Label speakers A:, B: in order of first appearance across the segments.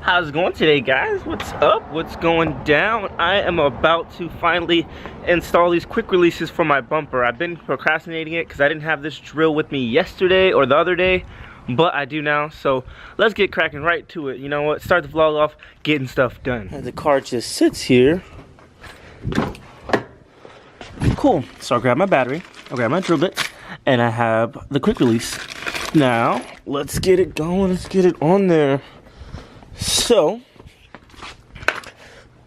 A: How's it going today, guys? What's up? What's going down? I am about to finally install these quick releases for my bumper. I've been procrastinating it because I didn't have this drill with me yesterday or the other day, but I do now. So let's get cracking right to it. You know what? Start the vlog off getting stuff done. And the car just sits here. Cool. So I'll grab my battery, I'll grab my drill bit, and I have the quick release. Now, let's get it going. Let's get it on there. So,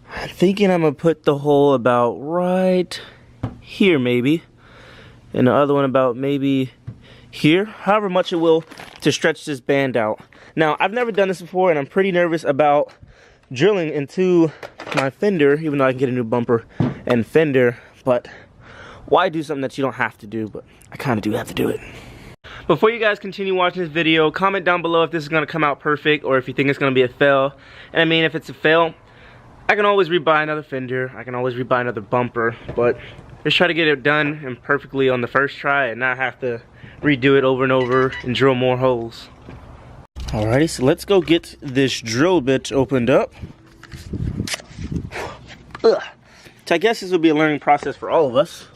A: I'm thinking I'm gonna put the hole about right here maybe, and the other one about maybe here, however much it will to stretch this band out. Now, I've never done this before and I'm pretty nervous about drilling into my fender, even though I can get a new bumper and fender, but why do something that you don't have to do? But I kind of do have to do it. Before you guys continue watching this video, comment down below if this is going to come out perfect or if you think it's going to be a fail. And I mean, if it's a fail, I can always rebuy another fender, I can always rebuy another bumper, but just try to get it done and perfectly on the first try and not have to redo it over and over and drill more holes. Alrighty, so let's go get this drill bit opened up. Ugh. So I guess this will be a learning process for all of us.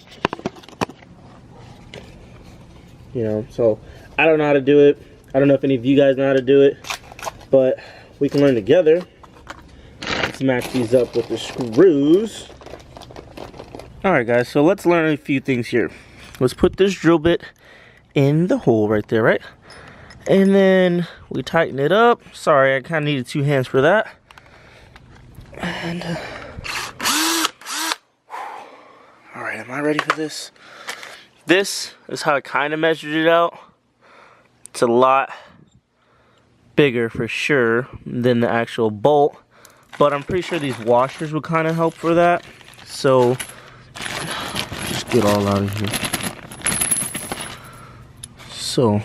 A: You know, so I don't know how to do it. I don't know if any of you guys know how to do it, but we can learn together. Let's match these up with the screws. Alright guys, so let's learn a few things here. Let's put this drill bit in the hole right there, right? And then we tighten it up. Sorry, I kind of needed two hands for that. And alright, am I ready for this? This is how I kind of measured it out. It's a lot bigger for sure than the actual bolt, but I'm pretty sure these washers will kind of help for that. So just get all out of here. So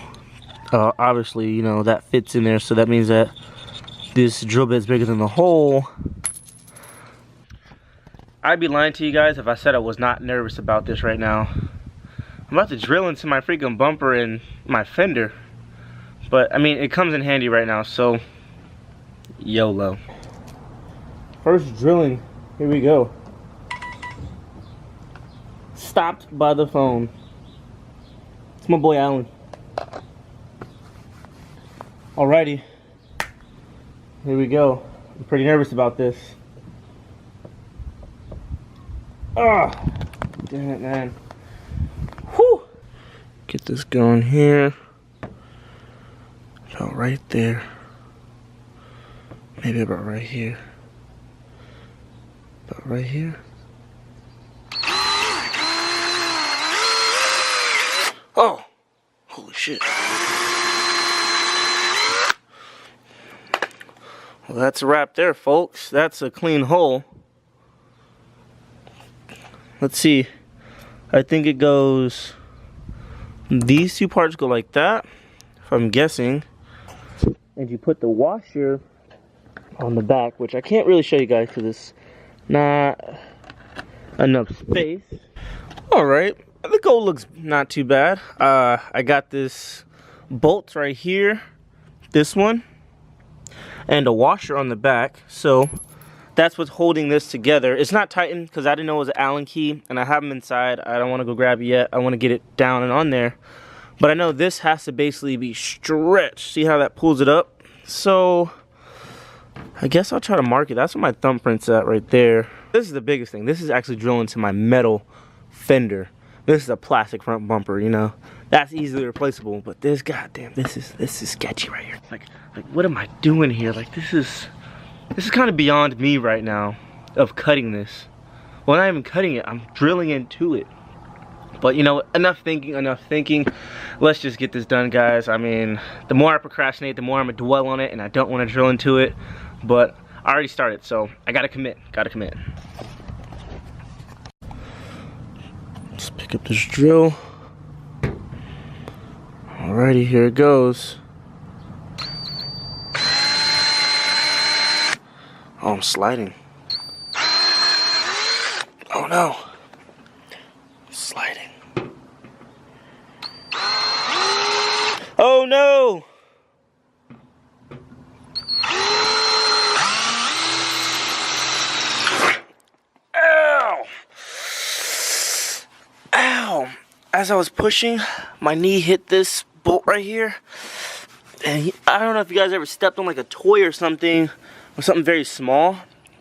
A: obviously, you know, that fits in there, so that means that this drill bit is bigger than the hole. I'd be lying to you guys if I said I was not nervous about this right now. I'm about to drill into my freaking bumper and my fender, but I mean, it comes in handy right now, so YOLO. First drilling, here we go. Stopped by the phone. It's my boy Alan. Alrighty, here we go. I'm pretty nervous about this. Ah, damn it, man. Whew. Get this going here. About right there. Maybe about right here. About right here. Oh! Holy shit. Well, that's a wrap there, folks. That's a clean hole. Let's see. I think it goes, these two parts go like that, if I'm guessing, and you put the washer on the back, which I can't really show you guys because it's not enough space. Alright, the goal looks not too bad. I got this bolt right here, this one, and a washer on the back, so that's what's holding this together. It's not tightened because I didn't know it was an Allen key, and I have them inside. I don't want to go grab it yet. I want to get it down and on there. But I know this has to basically be stretched. See how that pulls it up? So I guess I'll try to mark it. That's where my thumbprint's at right there. This is the biggest thing. This is actually drilling to my metal fender. This is a plastic front bumper, you know. That's easily replaceable. But this, goddamn, this is sketchy right here. Like what am I doing here? Like this is kind of beyond me right now of cutting this. Well, not even cutting it, I'm drilling into it. But you know, enough thinking. Let's just get this done, guys. I mean, the more I procrastinate, the more I'm gonna dwell on it, and I don't want to drill into it. But I already started, so I gotta commit. Let's pick up this drill. Alrighty, here it goes. Oh, I'm sliding. Oh no. Sliding. Oh no! as I was pushing, my knee hit this bolt right here. And I don't know if you guys ever stepped on like a toy or something very small,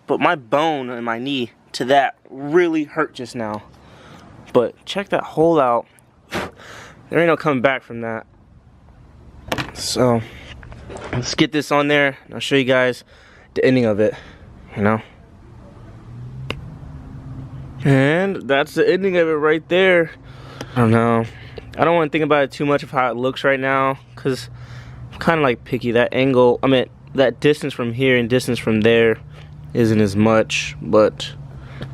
A: but my bone in my knee to that really hurt just now. But check that hole out. There ain't no coming back from that. So let's get this on there and I'll show you guys the ending of it, you know. And that's the ending of it right there. I don't know. I don't want to think about it too much of how it looks right now, because I'm kind of like picky. That angle, I mean, that distance from here and distance from there isn't as much. But,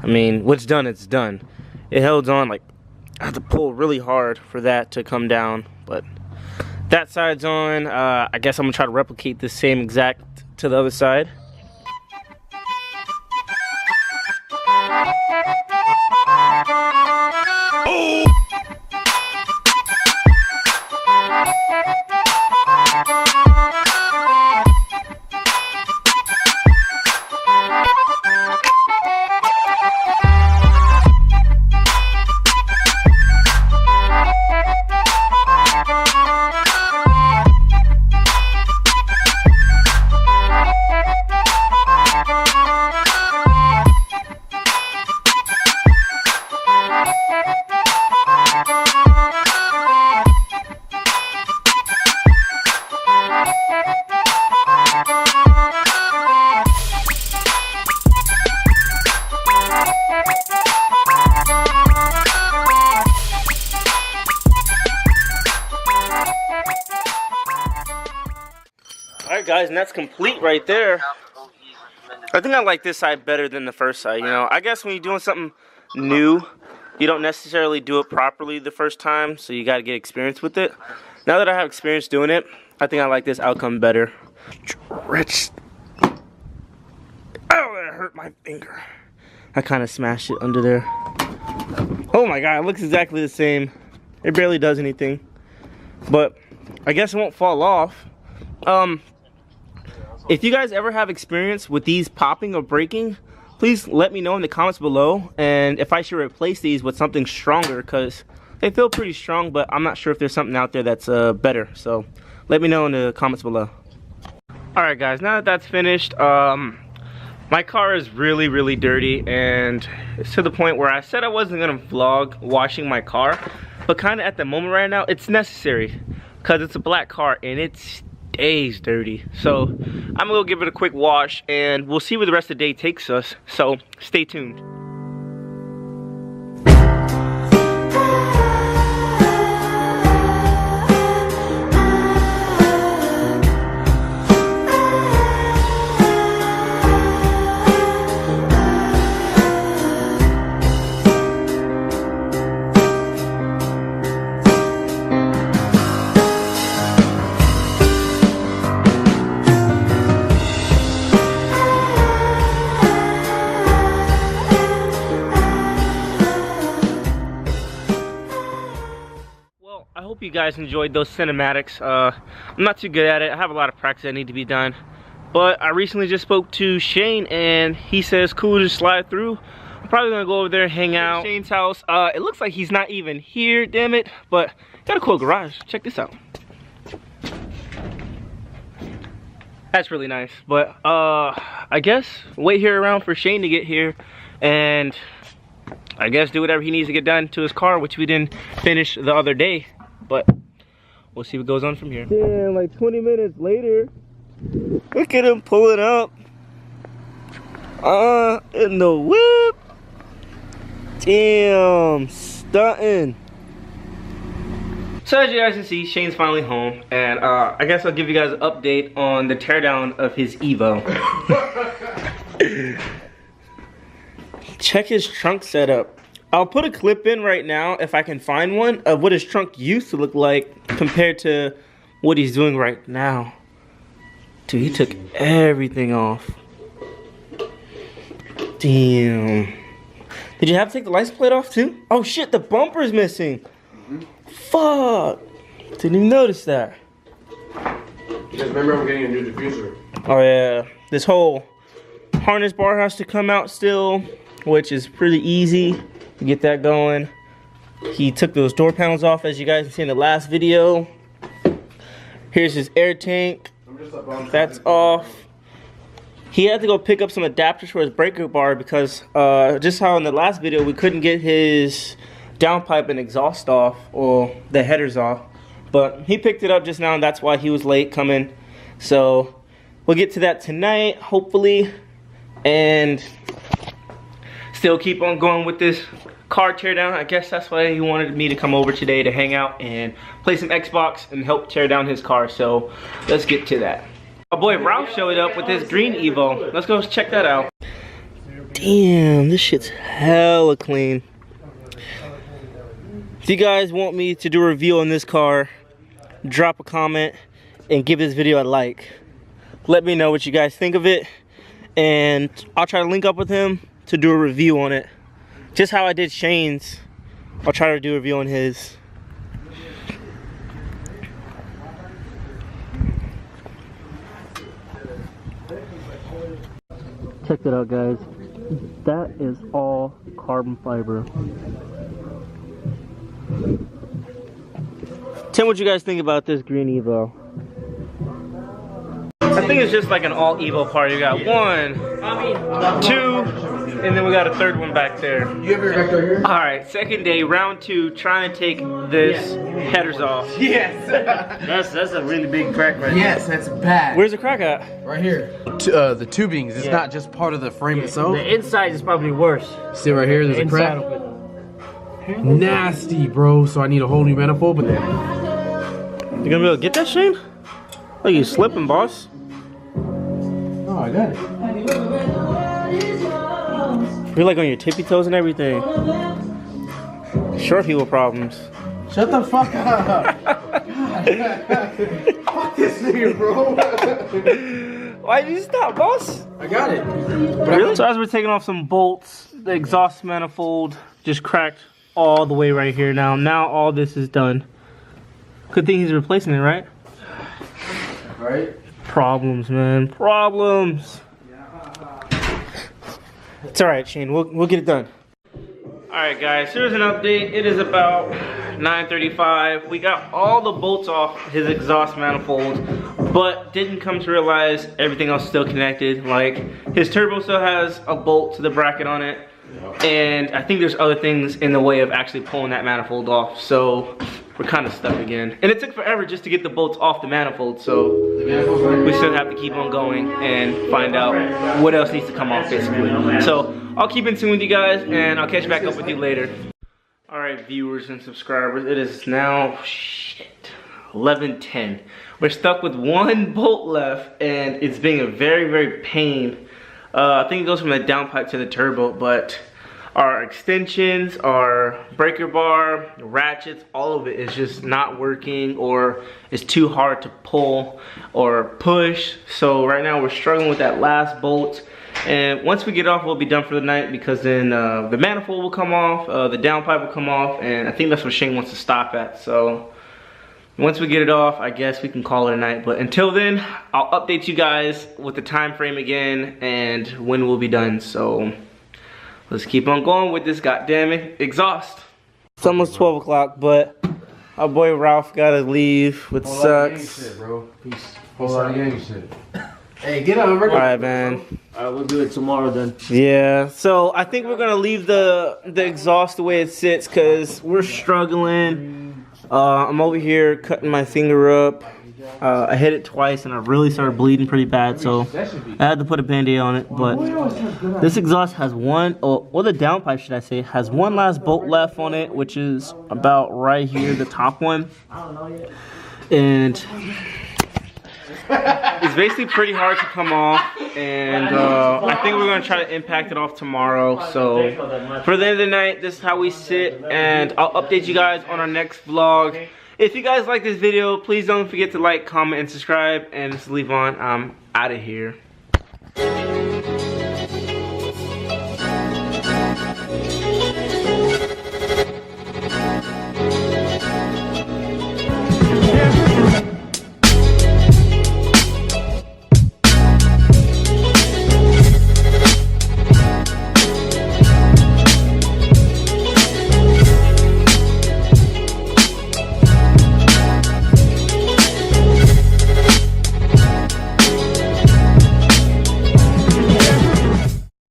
A: I mean, what's done, it's done. It held on, like, I had to pull really hard for that to come down. But that side's on. I guess I'm going to try to replicate the same exact to the other side. Alright guys, and that's complete right there. I think I like this side better than the first side, you know. I guess when you're doing something new, you don't necessarily do it properly the first time, so you gotta get experience with it. Now that I have experience doing it, I think I like this outcome better. Rich. Oh, that hurt my finger. I kind of smashed it under there. Oh my god, it looks exactly the same. It barely does anything. But I guess it won't fall off. If you guys ever have experience with these popping or breaking, please let me know in the comments below, and if I should replace these with something stronger, because they feel pretty strong, but I'm not sure if there's something out there that's better. So let me know in the comments below. Alright guys, now that that's finished, my car is really dirty, and it's to the point where I said I wasn't gonna vlog washing my car, but kind of at the moment right now it's necessary, because it's a black car and it stays dirty. So I'm gonna give it a quick wash and we'll see where the rest of the day takes us, so stay tuned. I hope you guys enjoyed those cinematics. I'm not too good at it. I have a lot of practice that need to be done. But I recently just spoke to Shayne and he says cool to slide through. I'm probably gonna go over there and hang out at Shayne's house. It looks like he's not even here, damn it. But got a cool garage. Check this out. That's really nice. But I guess wait here around for Shayne to get here and I guess do whatever he needs to get done to his car, which we didn't finish the other day. But we'll see what goes on from here. Damn, like 20 minutes later, look at him pulling up. In the whip. Damn, stunting. So as you guys can see, Shayne's finally home, and I guess I'll give you guys an update on the teardown of his Evo. Check his trunk setup. I'll put a clip in right now if I can find one of what his trunk used to look like compared to what he's doing right now. Dude, he took everything off. Damn. Did you have to take the license plate off too? Oh shit, the bumper's missing. Fuck. Didn't even notice that.
B: Just remember we're getting a new diffuser.
A: Oh yeah. This whole harness bar has to come out still, which is pretty easy to get that going. He took those door panels off, as you guys can see in the last video. Here's his air tank. That's off. He had to go pick up some adapters for his breaker bar because just how in the last video we couldn't get his downpipe and exhaust off, or the headers off. But he picked it up just now, and that's why he was late coming. So we'll get to that tonight, hopefully, and still keep on going with this car teardown. I guess that's why he wanted me to come over today to hang out and play some Xbox and help tear down his car. So let's get to that. My boy Ralph showed up with his green Evo. Let's go check that out. Damn, this shit's hella clean. If you guys want me to do a review on this car, drop a comment and give this video a like. Let me know what you guys think of it, and I'll try to link up with him to do a review on it. Just how I did Shayne's, I'll try to do a review on his. Check that out, guys. That is all carbon fiber. Tell me what you guys think about this green Evo. I think it's just like an all Evo party. You got 1, 2, and then we got a third one back there.
B: You have your vector here?
A: Alright, second day, round 2, trying to take this headers off.
B: Yes!
A: That's a really big crack right there.
B: Yes, that's bad.
A: Where's the crack at?
B: Right here. The tubings, it's not just part of the frame itself.
C: The inside is probably worse.
B: See right here, there's a crack. Nasty, bro. So I need a whole new manifold, but
A: You gonna be able to get that, Shayne? Oh, you slipping, boss.
B: oh, I got it.
A: You're like on your tippy toes and everything. Short people problems.
B: Shut the fuck up. Fuck this nigga, bro.
A: Why did you stop, boss?
B: I got it.
A: Really? So as we're taking off some bolts, the exhaust manifold just cracked all the way right here. Now all this is done. Good thing he's replacing it, right?
B: Right?
A: Problems, man. Problems. It's alright, Shayne. We'll get it done. Alright, guys. Here's an update. It is about 9:35. We got all the bolts off his exhaust manifold, but didn't come to realize everything else is still connected. Like, his turbo still has a bolt to the bracket on it, and I think there's other things in the way of actually pulling that manifold off. So we're kind of stuck again. And it took forever just to get the bolts off the manifold, so we still have to keep on going and find out what else needs to come off, basically. So I'll keep in tune with you guys, and I'll catch back up with you later. Alright, viewers and subscribers, it is now, 11:10. We're stuck with one bolt left, and it's being a very, very pain. I think it goes from the downpipe to the turbo, but our extensions, our breaker bar, ratchets, all of it is just not working, or it's too hard to pull or push. So right now we're struggling with that last bolt. And once we get off, we'll be done for the night, because then the manifold will come off, the downpipe will come off, and I think that's what Shayne wants to stop at. So once we get it off, I guess we can call it a night. But until then, I'll update you guys with the time frame again and when we'll be done. So let's keep on going with this goddamn exhaust. It's almost 12 o'clock, but our boy Ralph gotta leave, which sucks.
B: Shit, bro. Peace. Whole lot of gang shit. Hey, get up.
A: Alright, man.
C: Alright, we'll do it tomorrow then.
A: Yeah, so I think we're gonna leave the exhaust the way it sits, because we're struggling. I'm over here cutting my finger up. I hit it twice and I really started bleeding pretty bad, so I had to put a band-aid on it. But this exhaust has one, or the downpipe should I say, has one last bolt left on it, which is about right here, the top one. And it's basically pretty hard to come off, and I think we're gonna try to impact it off tomorrow. So for the end of the night, this is how we sit, and I'll update you guys on our next vlog. If you guys like this video, please don't forget to like, comment, and subscribe. And this is Levon. I'm out of here.